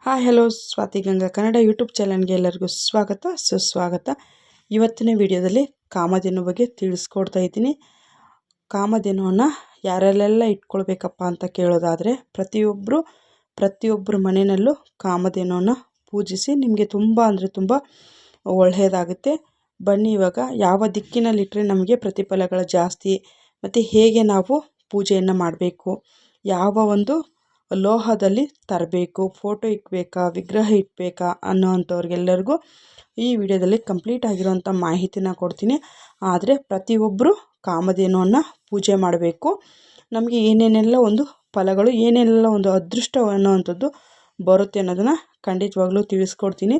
Hi hello Swathi Ganga Kannada YouTube ಚಾನಲ್ಗೆ ಎಲ್ಲರಿಗೂ ಸ್ವಾಗತ ಸುಸ್ವಾಗತ. ಇವತ್ತಿನ ವಿಡಿಯೋದಲ್ಲಿ ಕಾಮಧೇನು ಬಗ್ಗೆ ತಿಳಿಸ್ಕೊಡ್ತಾ ಇದ್ದೀನಿ. ಕಾಮಧೇನುವನ್ನು ಯಾರೆಲ್ಲ ಇಟ್ಕೊಳ್ಬೇಕಪ್ಪ ಅಂತ ಕೇಳೋದಾದರೆ ಪ್ರತಿಯೊಬ್ಬರು ಮನೆಯಲ್ಲೂ ಕಾಮಧೇನುವನ್ನು ಪೂಜಿಸಿ, ನಿಮಗೆ ತುಂಬ ಅಂದರೆ ತುಂಬ ಒಳ್ಳೆಯದಾಗುತ್ತೆ. ಬನ್ನಿ ಇವಾಗ ಯಾವ ದಿಕ್ಕಿನಲ್ಲಿಟ್ಟರೆ ನಮಗೆ ಪ್ರತಿಫಲಗಳು ಜಾಸ್ತಿ, ಮತ್ತು ಹೇಗೆ ನಾವು ಪೂಜೆಯನ್ನು ಮಾಡಬೇಕು, ಯಾವ ಒಂದು ಲೋಹದಲ್ಲಿ ತರಬೇಕು, ಫೋಟೋ ಇಕ್ಕಬೇಕಾ ವಿಗ್ರಹ ಇಡಬೇಕಾ ಅನ್ನೋವಂಥವ್ರಿಗೆಲ್ಲರಿಗೂ ಈ ವಿಡಿಯೋದಲ್ಲಿ ಕಂಪ್ಲೀಟ್ ಆಗಿರೋವಂಥ ಮಾಹಿತಿನ ಕೊಡ್ತೀನಿ. ಆದರೆ ಪ್ರತಿಯೊಬ್ಬರು ಕಾಮಧೇನುವನ್ನು ಪೂಜೆ ಮಾಡಬೇಕು. ನಮಗೆ ಏನೇನೆಲ್ಲ ಒಂದು ಫಲಗಳು, ಏನೆಲ್ಲ ಒಂದು ಅದೃಷ್ಟ ಅನ್ನೋವಂಥದ್ದು ಬರುತ್ತೆ ಅನ್ನೋದನ್ನು ಖಂಡಿತವಾಗ್ಲೂ ತಿಳಿಸ್ಕೊಡ್ತೀನಿ.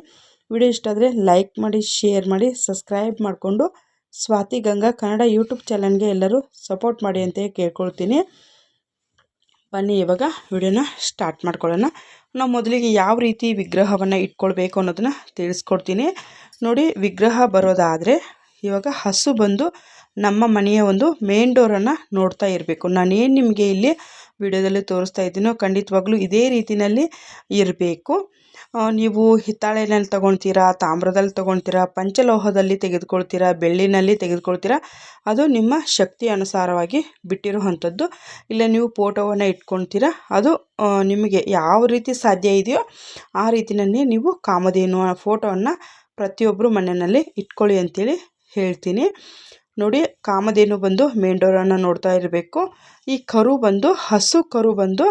ವಿಡಿಯೋ ಇಷ್ಟ ಆದರೆ ಲೈಕ್ ಮಾಡಿ, ಶೇರ್ ಮಾಡಿ, ಸಬ್ಸ್ಕ್ರೈಬ್ ಮಾಡಿಕೊಂಡು ಸ್ವಾತಿ ಗಂಗಾ ಕನ್ನಡ ಯೂಟ್ಯೂಬ್ ಚಾನಲ್ಗೆ ಎಲ್ಲರೂ ಸಪೋರ್ಟ್ ಮಾಡಿ ಅಂತ ಕೇಳ್ಕೊಳ್ತೀನಿ. ಬನ್ನಿ ಇವಾಗ ವಿಡಿಯೋನ ಸ್ಟಾರ್ಟ್ ಮಾಡ್ಕೊಳ್ಳೋಣ. ನಾವು ಮೊದಲಿಗೆ ಯಾವ ರೀತಿ ವಿಗ್ರಹವನ್ನು ಇಟ್ಕೊಳ್ಬೇಕು ಅನ್ನೋದನ್ನು ತಿಳಿಸ್ಕೊಡ್ತೀನಿ. ನೋಡಿ, ವಿಗ್ರಹ ಬರೋದಾದರೆ ಇವಾಗ ಹಸು ಬಂದು ನಮ್ಮ ಮನೆಯ ಒಂದು ಮೇನ್ ಡೋರನ್ನು ನೋಡ್ತಾ ಇರಬೇಕು. ನಾನೇನು ನಿಮಗೆ ಇಲ್ಲಿ ವಿಡಿಯೋದಲ್ಲಿ ತೋರಿಸ್ತಾ ಇದ್ದೀನೋ ಖಂಡಿತವಾಗ್ಲೂ ಇದೇ ರೀತಿಯಲ್ಲಿ ಇರಬೇಕು. ನೀವು ಹಿತ್ತಾಳೆನಲ್ಲಿ ತೊಗೊಳ್ತೀರಾ, ತಾಮ್ರದಲ್ಲಿ ತೊಗೊಳ್ತೀರಾ, ಪಂಚಲೋಹದಲ್ಲಿ ತೆಗೆದುಕೊಳ್ತೀರಾ, ಬೆಳ್ಳಿನಲ್ಲಿ ತೆಗೆದುಕೊಳ್ತೀರಾ, ಅದು ನಿಮ್ಮ ಶಕ್ತಿ ಅನುಸಾರವಾಗಿ ಬಿಟ್ಟಿರುವಂಥದ್ದು. ಇಲ್ಲ ನೀವು ಫೋಟೋವನ್ನು ಇಟ್ಕೊಳ್ತೀರಾ, ಅದು ನಿಮಗೆ ಯಾವ ರೀತಿ ಸಾಧ್ಯ ಇದೆಯೋ ಆ ರೀತಿಯಲ್ಲಿ ನೀವು ಕಾಮಧೇನು ಫೋಟೋವನ್ನು ಪ್ರತಿಯೊಬ್ಬರು ಮನೆಯಲ್ಲಿ ಇಟ್ಕೊಳ್ಳಿ ಅಂತೇಳಿ ಹೇಳ್ತೀನಿ. ನೋಡಿ, ಕಾಮಧೇನು ಬಂದು ಮೇನ್ ಡೋರನ್ನು ನೋಡ್ತಾ ಇರಬೇಕು. ಈ ಕರು ಬಂದು ಹಸು ಕರು ಬಂದು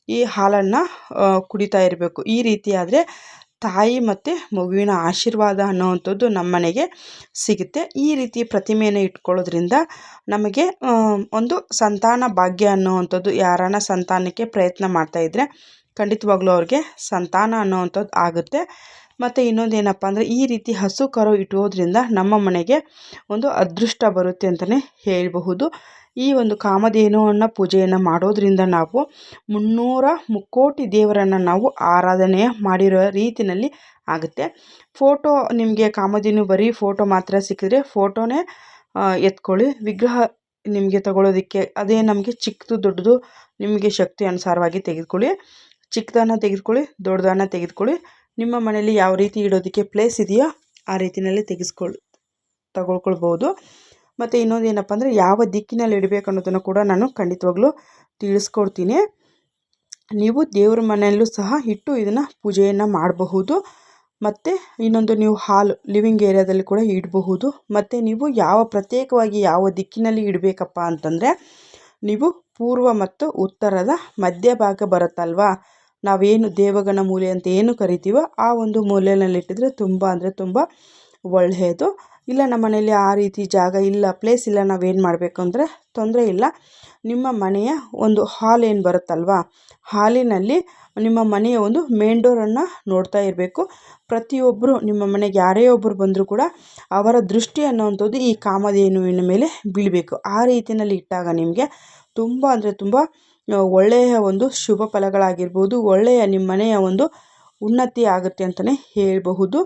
ಈ ಹಾಲನ್ನು ಕುಡಿತಾ ಇರಬೇಕು. ಈ ರೀತಿ ಆದರೆ ತಾಯಿ ಮತ್ತು ಮಗುವಿನ ಆಶೀರ್ವಾದ ಅನ್ನೋವಂಥದ್ದು ನಮ್ಮ ಮನೆಗೆ ಸಿಗುತ್ತೆ. ಈ ರೀತಿ ಪ್ರತಿಮೆಯನ್ನು ಇಟ್ಕೊಳ್ಳೋದ್ರಿಂದ ನಮಗೆ ಒಂದು ಸಂತಾನ ಭಾಗ್ಯ ಅನ್ನೋವಂಥದ್ದು, ಯಾರನ್ನ ಸಂತಾನಕ್ಕೆ ಪ್ರಯತ್ನ ಮಾಡ್ತಾಯಿದ್ರೆ ಖಂಡಿತವಾಗ್ಲೂ ಅವ್ರಿಗೆ ಸಂತಾನ ಅನ್ನೋವಂಥದ್ದು ಆಗುತ್ತೆ. ಮತ್ತು ಇನ್ನೊಂದೇನಪ್ಪ ಅಂದರೆ, ಈ ರೀತಿ ಹಸು ಕರು ಇಟ್ಟೋದ್ರಿಂದ ನಮ್ಮ ಮನೆಗೆ ಒಂದು ಅದೃಷ್ಟ ಬರುತ್ತೆ ಅಂತಲೇ ಹೇಳಬಹುದು. ಈ ಒಂದು ಕಾಮಧೇನುವನ್ನು ಪೂಜೆಯನ್ನು ಮಾಡೋದ್ರಿಂದ ನಾವು 300 ಮುಕ್ಕೋಟಿ ದೇವರನ್ನು ನಾವು ಆರಾಧನೆ ಮಾಡಿರೋ ರೀತಿಯಲ್ಲಿ ಆಗುತ್ತೆ. ಫೋಟೋ ನಿಮಗೆ ಕಾಮಧೇನು ಬರೀ ಫೋಟೋ ಮಾತ್ರ ಸಿಕ್ಕಿದ್ರೆ ಫೋಟೋನೇ ಎತ್ಕೊಳ್ಳಿ. ವಿಗ್ರಹ ನಿಮಗೆ ತಗೊಳ್ಳೋದಕ್ಕೆ ಅದೇ ನಮಗೆ ಚಿಕ್ಕದು ದೊಡ್ಡದು ನಿಮಗೆ ಶಕ್ತಿ ಅನುಸಾರವಾಗಿ ತೆಗೆದುಕೊಳ್ಳಿ. ಚಿಕ್ಕದನ್ನು ತೆಗೆದುಕೊಳ್ಳಿ, ದೊಡ್ಡದನ್ನು ತೆಗೆದುಕೊಳ್ಳಿ. ನಿಮ್ಮ ಮನೆಯಲ್ಲಿ ಯಾವ ರೀತಿ ಇಡೋದಕ್ಕೆ ಪ್ಲೇಸ್ ಇದೆಯೋ ಆ ರೀತಿಯಲ್ಲಿ ತಗೊಳ್ಕೊಳ್ಬೋದು. ಮತ್ತು ಇನ್ನೊಂದು ಏನಪ್ಪ ಅಂದರೆ, ಯಾವ ದಿಕ್ಕಿನಲ್ಲಿ ಇಡಬೇಕು ಅನ್ನೋದನ್ನು ಕೂಡ ನಾನು ಖಂಡಿತವಾಗ್ಲೂ ತಿಳಿಸ್ಕೊಡ್ತೀನಿ. ನೀವು ದೇವ್ರ ಮನೆಯಲ್ಲೂ ಸಹ ಇಟ್ಟು ಇದನ್ನು ಪೂಜೆಯನ್ನು ಮಾಡಬಹುದು. ಮತ್ತು ಇನ್ನೊಂದು, ನೀವು ಹಾಲು ಲಿವಿಂಗ್ ಏರಿಯಾದಲ್ಲಿ ಕೂಡ ಇಡಬಹುದು. ಮತ್ತು ನೀವು ಪ್ರತ್ಯೇಕವಾಗಿ ಯಾವ ದಿಕ್ಕಿನಲ್ಲಿ ಇಡಬೇಕಪ್ಪ ಅಂತಂದರೆ, ನೀವು ಪೂರ್ವ ಮತ್ತು ಉತ್ತರದ ಮಧ್ಯಭಾಗ ಬರುತ್ತಲ್ವಾ, ನಾವೇನು ದೇವಗಣ ಮೂಲೆ ಅಂತ ಏನು ಕರಿತೀವೋ ಆ ಒಂದು ಮೂಲೆಯಲ್ಲಿಟ್ಟಿದ್ರೆ ತುಂಬ ಅಂದರೆ ತುಂಬ ಒಳ್ಳೆಯದು. ಇಲ್ಲ ನಮ್ಮ ಮನೆಯಲ್ಲಿ ಆ ರೀತಿ ಜಾಗ ಇಲ್ಲ, ಪ್ಲೇಸ್ ಇಲ್ಲ, ನಾವೇನು ಮಾಡಬೇಕು ಅಂದರೆ ತೊಂದರೆ ಇಲ್ಲ. ನಿಮ್ಮ ಮನೆಯ ಒಂದು ಹಾಲ್ ಏನು ಬರುತ್ತಲ್ವಾ, ಹಾಲಿನಲ್ಲಿ ನಿಮ್ಮ ಮನೆಯ ಒಂದು ಮೇನ್ ಡೋರನ್ನು ನೋಡ್ತಾ ಇರಬೇಕು. ಪ್ರತಿಯೊಬ್ಬರು ನಿಮ್ಮ ಮನೆಗೆ ಯಾರೇ ಒಬ್ಬರು ಬಂದರೂ ಕೂಡ ಅವರ ದೃಷ್ಟಿ ಅನ್ನೋವಂಥದ್ದು ಈ ಕಾಮಧೇನುವಿನ ಮೇಲೆ ಬೀಳಬೇಕು. ಆ ರೀತಿಯಲ್ಲಿ ಇಟ್ಟಾಗ ನಿಮಗೆ ತುಂಬ ಅಂದರೆ ತುಂಬ ಒಳ್ಳೆಯ ಒಂದು ಶುಭ ಫಲಗಳಾಗಿರ್ಬೋದು, ಒಳ್ಳೆಯ ನಿಮ್ಮ ಮನೆಯ ಒಂದು ಉನ್ನತಿ ಆಗುತ್ತೆ ಅಂತಲೇ ಹೇಳಬಹುದು.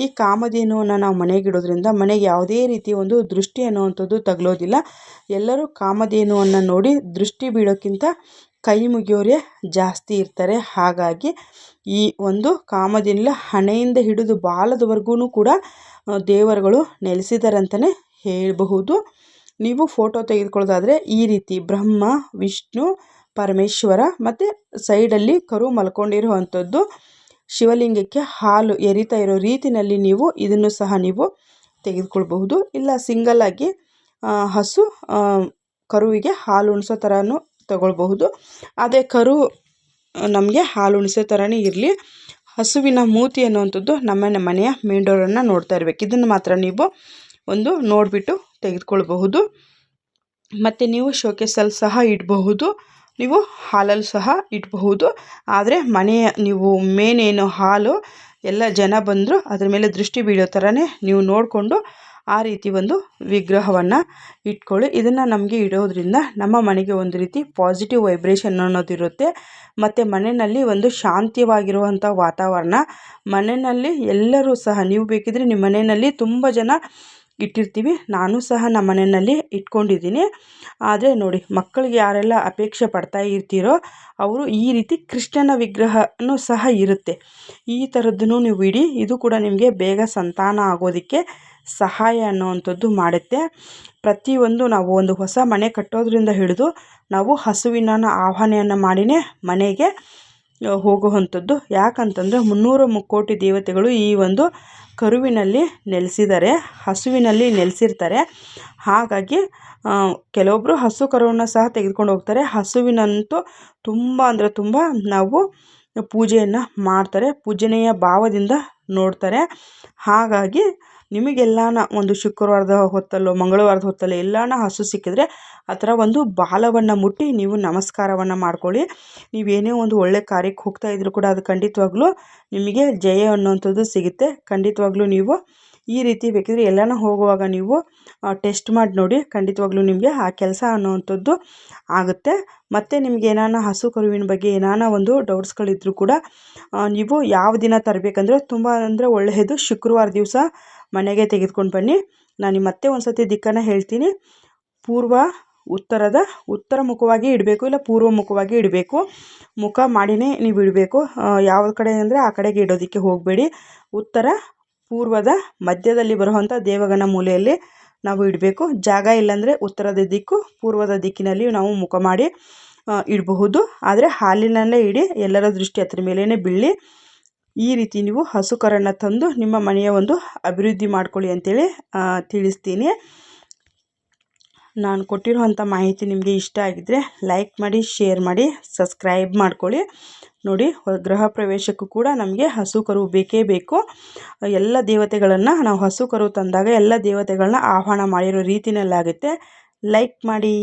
ಈ ಕಾಮಧೇನುವನ್ನು ನಾವು ಮನೆಗಿಡೋದ್ರಿಂದ ಮನೆಗೆ ಯಾವುದೇ ರೀತಿಯ ಒಂದು ದೃಷ್ಟಿ ಅನ್ನುವಂಥದ್ದು ತಗಲೋದಿಲ್ಲ. ಎಲ್ಲರೂ ಕಾಮಧೇನುವನ್ನು ನೋಡಿ ದೃಷ್ಟಿ ಬೀಳೋಕ್ಕಿಂತ ಕೈ ಮುಗಿಯೋರೇ ಜಾಸ್ತಿ ಇರ್ತಾರೆ. ಹಾಗಾಗಿ ಈ ಒಂದು ಕಾಮಧೇನು ಹಣೆಯಿಂದ ಹಿಡಿದು ಬಾಲದವರೆಗೂ ಕೂಡ ದೇವರುಗಳು ನೆಲೆಸಿದ್ದಾರೆ ಅಂತಲೇ ಹೇಳಬಹುದು. ನೀವು ಫೋಟೋ ತೆಗೆದುಕೊಳ್ಳೋದಾದರೆ ಈ ರೀತಿ ಬ್ರಹ್ಮ, ವಿಷ್ಣು, ಪರಮೇಶ್ವರ ಮತ್ತು ಸೈಡಲ್ಲಿ ಕರು ಮಲ್ಕೊಂಡಿರುವಂಥದ್ದು, ಶಿವಲಿಂಗಕ್ಕೆ ಹಾಲು ಎರಿತಾ ಇರೋ ರೀತಿಯಲ್ಲಿ ನೀವು ಇದನ್ನು ಸಹ ನೀವು ತೆಗೆದುಕೊಳ್ಬಹುದು. ಇಲ್ಲ ಸಿಂಗಲ್ಲಾಗಿ ಹಸು ಕರುವಿಗೆ ಹಾಲು ಉಣಿಸೋ ಥರನೂ ತಗೊಳ್ಬಹುದು. ಅದೇ ಕರು ನಮಗೆ ಹಾಲು ಉಣಿಸೋ ಥರನೇ ಇರಲಿ, ಹಸುವಿನ ಮೂತಿ ಅನ್ನುವಂಥದ್ದು ನಮ್ಮ ಮನೆಯ ಮೇನ್ ಡೋರನ್ನು ನೋಡ್ತಾ ಇರಬೇಕು. ಇದನ್ನು ಮಾತ್ರ ನೀವು ಒಂದು ನೋಡಿಬಿಟ್ಟು ತೆಗೆದುಕೊಳ್ಬಹುದು. ಮತ್ತು ನೀವು ಶೋಕೇಸಲ್ಲಿ ಸಹ ಇಡಬಹುದು, ನೀವು ಹಾಲಲ್ಲಿ ಸಹ ಇಡಬಹುದು. ಆದರೆ ಮನೆಯ ನೀವು ಮೇನ್ ಏನು ಹಾಲು ಎಲ್ಲ ಜನ ಬಂದರೂ ಅದ್ರ ಮೇಲೆ ದೃಷ್ಟಿ ಬೀಳೋ ಥರನೇ ನೀವು ನೋಡಿಕೊಂಡು ಆ ರೀತಿ ಒಂದು ವಿಗ್ರಹವನ್ನು ಇಟ್ಕೊಳ್ಳಿ. ಇದನ್ನು ನಮಗೆ ಇಡೋದ್ರಿಂದ ನಮ್ಮ ಮನೆಗೆ ಒಂದು ರೀತಿ ಪಾಸಿಟಿವ್ ವೈಬ್ರೇಷನ್ ಅನ್ನೋದಿರುತ್ತೆ. ಮತ್ತು ಮನೆಯಲ್ಲಿ ಒಂದು ಶಾಂತಿವಾಗಿರುವಂಥ ವಾತಾವರಣ, ಮನೆಯಲ್ಲಿ ಎಲ್ಲರೂ ಸಹ ನೀವು ಬೇಕಿದ್ರೆ ನಿಮ್ಮ ಮನೆಯಲ್ಲಿ ತುಂಬ ಜನ ಇಟ್ಟಿರ್ತೀವಿ. ನಾನು ಸಹ ನಮ್ಮ ಮನೆಯಲ್ಲಿ ಇಟ್ಕೊಂಡಿದ್ದೀನಿ. ಆದರೆ ನೋಡಿ, ಮಕ್ಕಳಿಗೆ ಯಾರೆಲ್ಲ ಅಪೇಕ್ಷೆ ಪಡ್ತಾ ಇರ್ತೀರೋ ಅವರು ಈ ರೀತಿ ಕೃಷ್ಣನ ವಿಗ್ರಹನೂ ಸಹ ಇರುತ್ತೆ. ಈ ಥರದ್ದನ್ನು ನೀವು ಇಡಿ. ಇದು ಕೂಡ ನಿಮಗೆ ಬೇಗ ಸಂತಾನ ಆಗೋದಕ್ಕೆ ಸಹಾಯ ಅನ್ನುವಂಥದ್ದು ಮಾಡುತ್ತೆ. ಪ್ರತಿಯೊಂದು ನಾವು ಒಂದು ಹೊಸ ಮನೆ ಕಟ್ಟೋದ್ರಿಂದ ಹಿಡಿದು ನಾವು ಹಸುವಿನ ಆವಾಹನೆಯನ್ನು ಮಾಡಿನೇ ಮನೆಗೆ ಹೋಗುವಂಥದ್ದು. ಯಾಕಂತಂದರೆ 300 ಮುಕ್ಕೋಟಿ ದೇವತೆಗಳು ಈ ಒಂದು ಕರುವಿನಲ್ಲಿ ನೆಲೆಸಿದ್ದಾರೆ, ಹಸುವಿನಲ್ಲಿ ನೆಲೆಸಿರ್ತಾರೆ. ಹಾಗಾಗಿ ಕೆಲವೊಬ್ಬರು ಹಸು ಕರುವನ್ನು ಸಹ ತೆಗೆದುಕೊಂಡು ಹೋಗ್ತಾರೆ. ಹಸುವಿನಂತೂ ತುಂಬ ಅಂದರೆ ತುಂಬ ನಾವು ಪೂಜೆಯನ್ನು ಮಾಡ್ತಾರೆ, ಪೂಜನೀಯ ಭಾವದಿಂದ ನೋಡ್ತಾರೆ. ಹಾಗಾಗಿ ನಿಮಗೆಲ್ಲಾನ ಒಂದು ಶುಕ್ರವಾರದ ಹೊತ್ತಲ್ಲೋ ಮಂಗಳವಾರದ ಹೊತ್ತಲ್ಲೋ ಎಲ್ಲಾನ ಹಸು ಸಿಕ್ಕಿದ್ರೆ ಆ ಥರ ಒಂದು ಬಾಲವನ್ನು ಮುಟ್ಟಿ ನೀವು ನಮಸ್ಕಾರವನ್ನು ಮಾಡ್ಕೊಳ್ಳಿ. ನೀವೇನೇ ಒಂದು ಒಳ್ಳೆ ಕಾರ್ಯಕ್ಕೆ ಹೋಗ್ತಾ ಇದ್ರೂ ಕೂಡ ಅದು ಖಂಡಿತವಾಗ್ಲೂ ನಿಮಗೆ ಜಯ ಅನ್ನುವಂಥದ್ದು ಸಿಗುತ್ತೆ. ಖಂಡಿತವಾಗ್ಲೂ ನೀವು ಈ ರೀತಿ ಬೇಕಿದ್ರೆ ಎಲ್ಲಾನ ಹೋಗುವಾಗ ನೀವು ಟೆಸ್ಟ್ ಮಾಡಿ ನೋಡಿ, ಖಂಡಿತವಾಗ್ಲೂ ನಿಮಗೆ ಆ ಕೆಲಸ ಅನ್ನುವಂಥದ್ದು ಆಗುತ್ತೆ. ಮತ್ತು ನಿಮ್ಗೆ ಏನಾನ ಹಸು ಕರುವಿನ ಬಗ್ಗೆ ಏನಾನ ಒಂದು ಡೌಟ್ಸ್ಗಳಿದ್ರೂ ಕೂಡ ನೀವು ಯಾವ ದಿನ ತರಬೇಕಂದ್ರೆ ತುಂಬ ಅಂದರೆ ಒಳ್ಳೆಯದು, ಶುಕ್ರವಾರ ದಿವಸ ಮನೆಗೆ ತೆಗೆದುಕೊಂಡು ಬನ್ನಿ. ನಾನು ಮತ್ತೆ ಒಂದು ಸತಿ ದಿಕ್ಕನ್ನು ಹೇಳ್ತೀನಿ. ಉತ್ತರ ಮುಖವಾಗಿ ಇಡಬೇಕು, ಇಲ್ಲ ಪೂರ್ವ ಮುಖವಾಗಿ ಇಡಬೇಕು. ಮುಖ ಮಾಡಿನೇ ನೀವು ಇಡಬೇಕು. ಯಾವ ಕಡೆ ಅಂದರೆ ಆ ಕಡೆಗೆ ಇಡೋದಕ್ಕೆ ಹೋಗಬೇಡಿ. ಉತ್ತರ ಪೂರ್ವದ ಮಧ್ಯದಲ್ಲಿ ಬರುವಂಥ ದೇವಗಣ ಮೂಲೆಯಲ್ಲಿ ನಾವು ಇಡಬೇಕು. ಜಾಗ ಇಲ್ಲಾಂದರೆ ಉತ್ತರದ ದಿಕ್ಕು, ಪೂರ್ವದ ದಿಕ್ಕಿನಲ್ಲಿ ನಾವು ಮುಖ ಮಾಡಿ ಇಡಬಹುದು. ಆದರೆ ಹಾಲಿನಲ್ಲೇ ಇಡಿ, ಎಲ್ಲರ ದೃಷ್ಟಿ ಅದ್ರ ಮೇಲೇ ಬೀಳಿ. ಈ ರೀತಿ ನೀವು ಹಸು ಕರನ್ನು ತಂದು ನಿಮ್ಮ ಮನೆಯ ಒಂದು ಅಭಿವೃದ್ಧಿ ಮಾಡ್ಕೊಳ್ಳಿ ಅಂತೇಳಿ ತಿಳಿಸ್ತೀನಿ. ನಾನು ಕೊಟ್ಟಿರುವಂಥ ಮಾಹಿತಿ ನಿಮಗೆ ಇಷ್ಟ ಆಗಿದ್ದರೆ ಲೈಕ್ ಮಾಡಿ, ಶೇರ್ ಮಾಡಿ, ಸಬ್ಸ್ಕ್ರೈಬ್ ಮಾಡ್ಕೊಳ್ಳಿ. ನೋಡಿ, ಗೃಹ ಪ್ರವೇಶಕ್ಕೂ ಕೂಡ ನಮಗೆ ಹಸು ಕರು ಬೇಕೇ ಬೇಕು. ಎಲ್ಲ ದೇವತೆಗಳನ್ನು ನಾವು ಹಸು ಕರು ತಂದಾಗ ಎಲ್ಲ ದೇವತೆಗಳನ್ನ ಆಹ್ವಾನ ಮಾಡಿರೋ ರೀತಿಯಲ್ಲಾಗುತ್ತೆ. ಲೈಕ್ ಮಾಡಿ.